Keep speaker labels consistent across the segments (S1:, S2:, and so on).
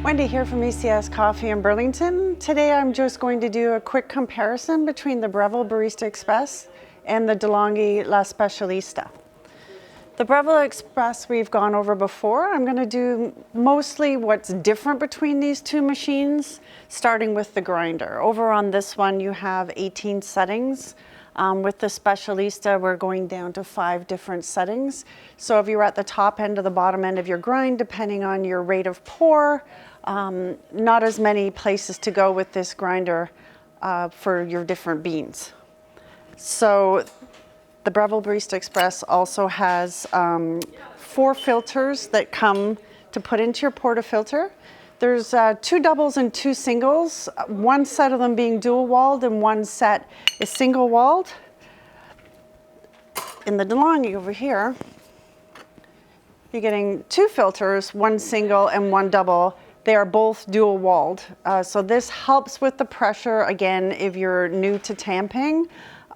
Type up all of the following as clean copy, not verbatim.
S1: Wendy here from ECS Coffee in Burlington. Today I'm just going to do a quick comparison between the Breville Barista Express and the Delonghi La Specialista. The Breville Express we've gone over before. I'm going to do mostly what's different between these two machines, starting with the grinder. Over on this one you have 18 settings. With the Specialista, we're going down to 5 different settings. So if you're at the top end or the bottom end of your grind, depending on your rate of pour, not as many places to go with this grinder for your different beans. So the Breville Barista Express also has 4 filters that come to put into your portafilter. There's 2 doubles and 2 singles, one set of them being dual walled and one set is single walled. In the Delonghi over here, you're getting 2 filters, one single and one double. They are both dual walled. So this helps with the pressure, again, if you're new to tamping,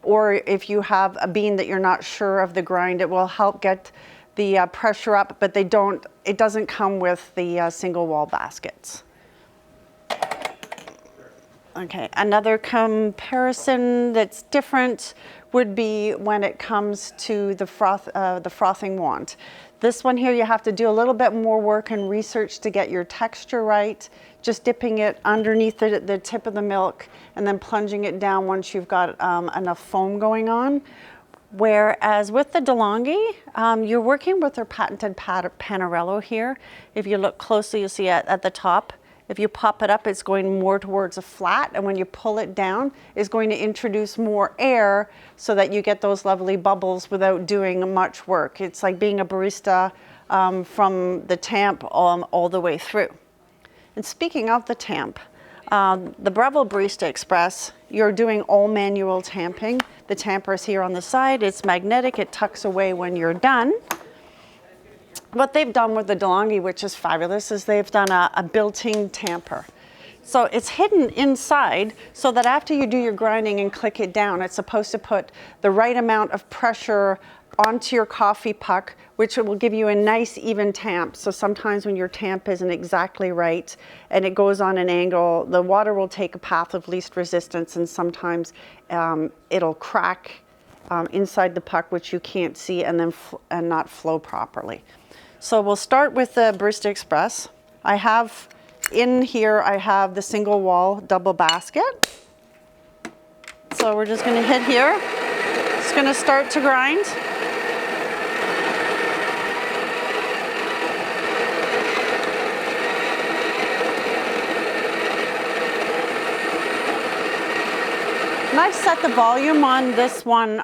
S1: or if you have a bean that you're not sure of the grind, it will help get the pressure up, but it doesn't come with the single wall baskets. Okay, another comparison that's different would be when it comes to the frothing wand. This one here, you have to do a little bit more work and research to get your texture right, just dipping it underneath the tip of the milk and then plunging it down once you've got enough foam going on. Whereas with the Delonghi, you're working with their patented Panarello here. If you look closely, you'll see at the top, if you pop it up, it's going more towards a flat, and when you pull it down, it's going to introduce more air so that you get those lovely bubbles without doing much work. It's like being a barista from the tamp all the way through. And speaking of the tamp, the Breville Barista Express, you're doing all manual tamping. The tamper is here on the side. It's magnetic. It tucks away when you're done. What they've done with the Delonghi, which is fabulous, is they've done a built-in tamper. So it's hidden inside so that after you do your grinding and click it down, it's supposed to put the right amount of pressure onto your coffee puck, which will give you a nice even tamp. So sometimes when your tamp isn't exactly right and it goes on an angle, the water will take a path of least resistance, and sometimes it'll crack inside the puck, which you can't see, and then not flow properly. So we'll start with the Barista Express. I have in here, I have the single wall double basket. So we're just gonna hit here. It's gonna start to grind. And I've set the volume on this one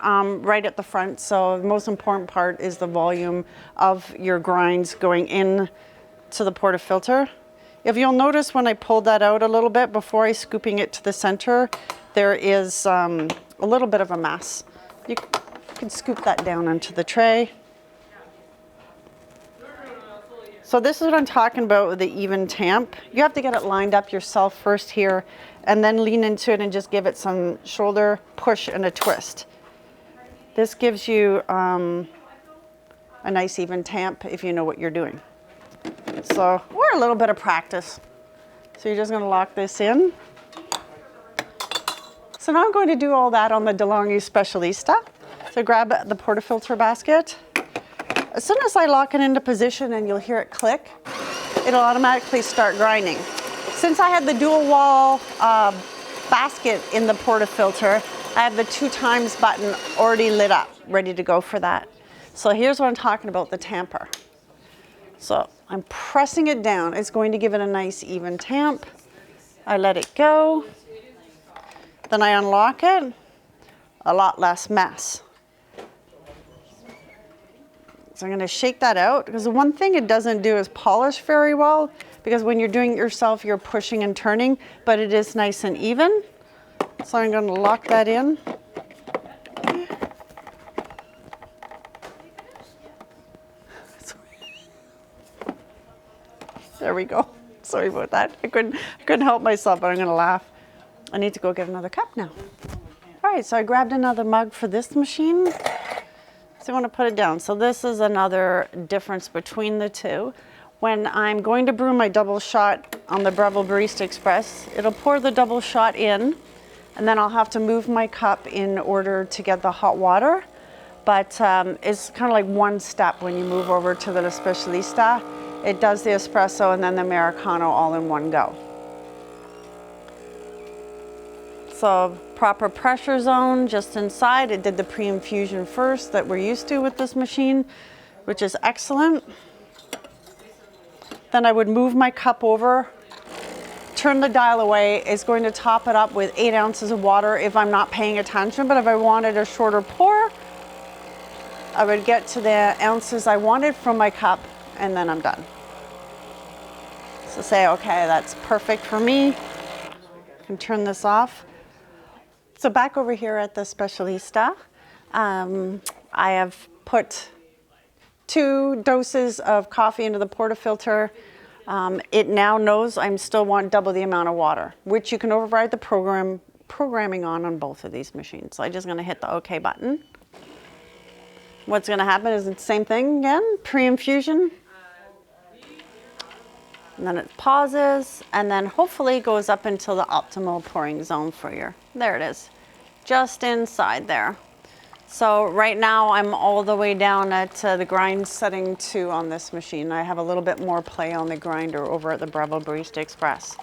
S1: right at the front, so the most important part is the volume of your grinds going in to the portafilter. If you'll notice when I pulled that out a little bit before I scooping it to the center, there is a little bit of a mess. You can scoop that down into the tray. So this is what I'm talking about with the even tamp. You have to get it lined up yourself first here, and then lean into it and just give it some shoulder push and a twist. This gives you a nice even tamp if you know what you're doing. So, or a little bit of practice. So you're just gonna lock this in. So now I'm going to do all that on the Delonghi Specialista. So grab the portafilter basket. As soon as I lock it into position and you'll hear it click, it'll automatically start grinding. Since I had the dual wall basket in the portafilter, I have the 2 times button already lit up, ready to go for that. So here's what I'm talking about, the tamper. So I'm pressing it down. It's going to give it a nice even tamp. I let it go. Then I unlock it, a lot less mess. So I'm going to shake that out, because the one thing it doesn't do is polish very well, because when you're doing it yourself, you're pushing and turning, but it is nice and even. So I'm going to lock that in. There we go. Sorry about that. I couldn't help myself, but I'm going to laugh. I need to go get another cup now. All right, so I grabbed another mug for this machine. So you want to put it down. So this is another difference between the two. when I'm going to brew my double shot on the Breville Barista Express, it'll pour the double shot in, and then I'll have to move my cup in order to get the hot water. But it's kind of like one step when you move over to the La Specialista. It does the espresso and then the Americano all in one go. So proper pressure zone just inside. It did the pre-infusion first that we're used to with this machine, which is excellent. Then I would move my cup over, turn the dial away. It's going to top it up with 8 ounces of water if I'm not paying attention, but if I wanted a shorter pour, I would get to the ounces I wanted from my cup, and then I'm done. So say, okay, that's perfect for me. I can turn this off. So back over here at the Specialista, I have put 2 doses of coffee into the portafilter. It now knows I still want double the amount of water, which you can override the programming on both of these machines. So I'm just gonna hit the OK button. What's gonna happen is the same thing again, pre-infusion. And then it pauses, and then hopefully goes up until the optimal pouring zone for your, there it is, just inside there. So right now I'm all the way down at the grind setting 2 on this machine. I have a little bit more play on the grinder over at the Breville Barista Express.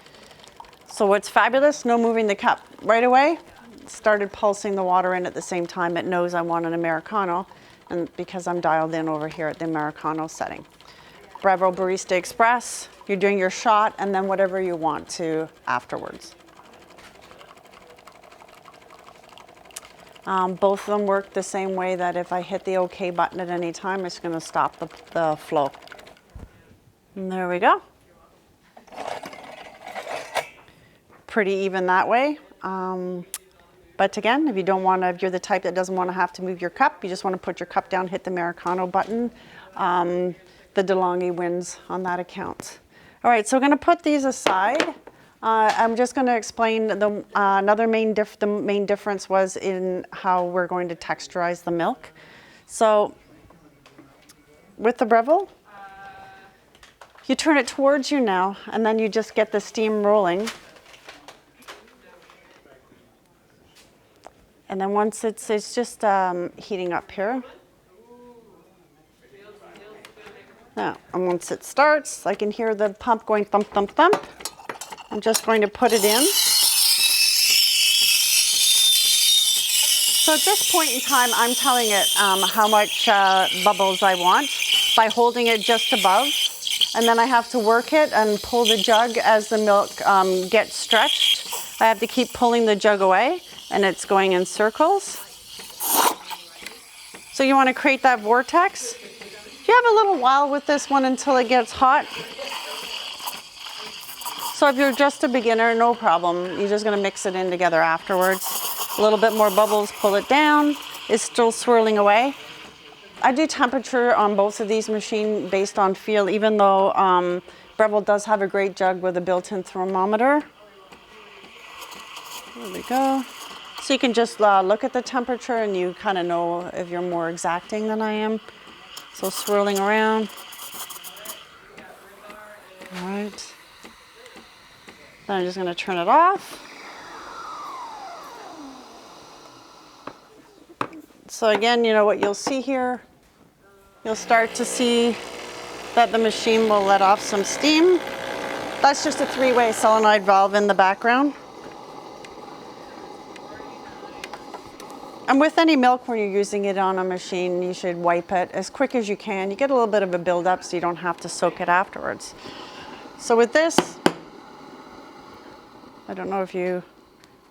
S1: So what's fabulous, no moving the cup. Right away, started pulsing the water in at the same time. It knows I want an Americano, and because I'm dialed in over here at the Americano setting. Breville Barista Express, you're doing your shot and then whatever you want to afterwards. Both of them work the same way, that if I hit the OK button at any time, it's going to stop the flow. And there we go. Pretty even that way. But again, if you don't want to, if you're the type that doesn't want to have to move your cup, you just want to put your cup down, hit the Americano button, the Delonghi wins on that account. All right, so we're going to put these aside. I'm just going to explain the another main difference was in how we're going to texturize the milk. So with the Breville, you turn it towards you now, and then you just get the steam rolling. And then once it's just heating up here. Now, and once it starts, I can hear the pump going thump, thump, thump. I'm just going to put it in. So at this point in time, I'm telling it how much bubbles I want by holding it just above. And then I have to work it and pull the jug as the milk gets stretched. I have to keep pulling the jug away, and it's going in circles. So you want to create that vortex. You have a little while with this one until it gets hot. So if you're just a beginner, no problem. You're just going to mix it in together afterwards. A little bit more bubbles, pull it down. It's still swirling away. I do temperature on both of these machines based on feel, even though Breville does have a great jug with a built-in thermometer. There we go. So you can just look at the temperature and you kind of know if you're more exacting than I am. So swirling around. All right. Then I'm just going to turn it off. So again, you know what you'll see here, you'll start to see that the machine will let off some steam. That's just a 3-way solenoid valve in the background. And with any milk, when you're using it on a machine, you should wipe it as quick as you can. You get a little bit of a buildup so you don't have to soak it afterwards. So with this, I don't know if you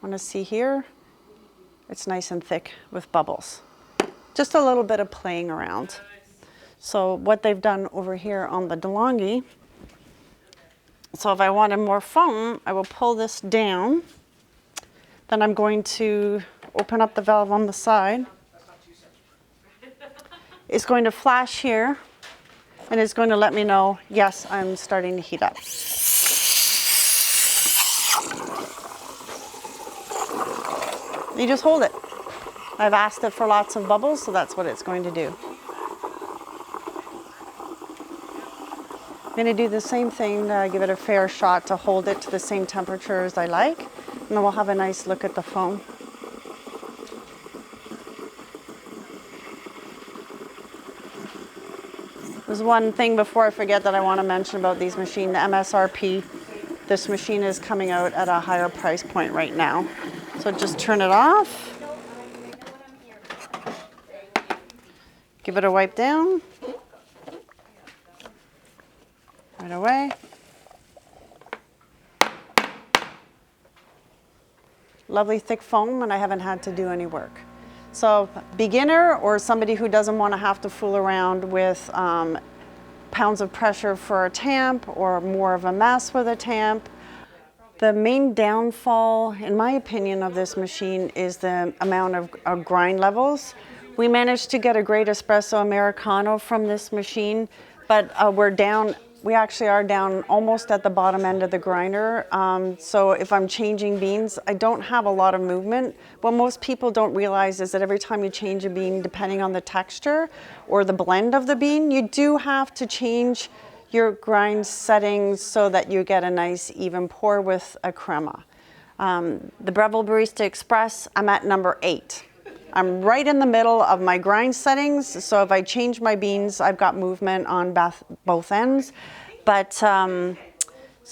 S1: want to see here, it's nice and thick with bubbles. Just a little bit of playing around. So what they've done over here on the Delonghi, so if I wanted more foam, I will pull this down. Then I'm going to open up the valve on the side. It's going to flash here, and it's going to let me know, yes, I'm starting to heat up. You just hold it. I've asked it for lots of bubbles, so that's what it's going to do. going to do the same thing, give it a fair shot to hold it to the same temperature as I like, and then we'll have a nice look at the foam. There's one thing before I forget that I want to mention about these machines, the MSRP. This machine is coming out at a higher price point right now. So just turn it off. Give it a wipe down. Right away. Lovely thick foam, and I haven't had to do any work. So beginner or somebody who doesn't want to have to fool around with pounds of pressure for a tamp or more of a mess with a tamp. The main downfall, in my opinion, of this machine is the amount of grind levels. We managed to get a great espresso Americano from this machine, but we actually are down almost at the bottom end of the grinder. So if I'm changing beans, I don't have a lot of movement. What most people don't realize is that every time you change a bean, depending on the texture or the blend of the bean, you do have to change your grind settings so that you get a nice even pour with a crema. The Breville Barista Express, I'm at number 8. I'm right in the middle of my grind settings, so if I change my beans, I've got movement on both ends. But so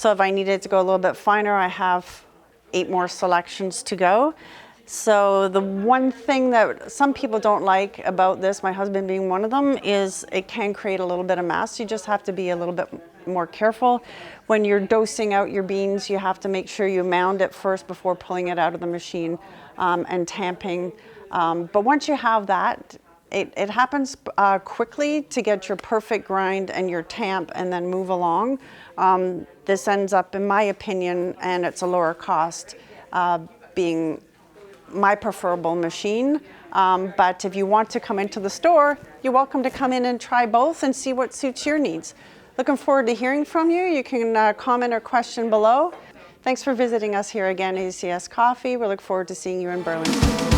S1: if I needed to go a little bit finer, I have 8 more selections to go. So the one thing that some people don't like about this, my husband being one of them, is it can create a little bit of mess. You just have to be a little bit more careful. When you're dosing out your beans, you have to make sure you mound it first before pulling it out of the machine and tamping. But once you have that, it happens quickly to get your perfect grind and your tamp and then move along. This ends up, in my opinion, and it's a lower cost, being my preferable machine. But if you want to come into the store, you're welcome to come in and try both and see what suits your needs. Looking forward to hearing from you. You can comment or question below. Thanks for visiting us here again at ECS Coffee. We look forward to seeing you in Burlington.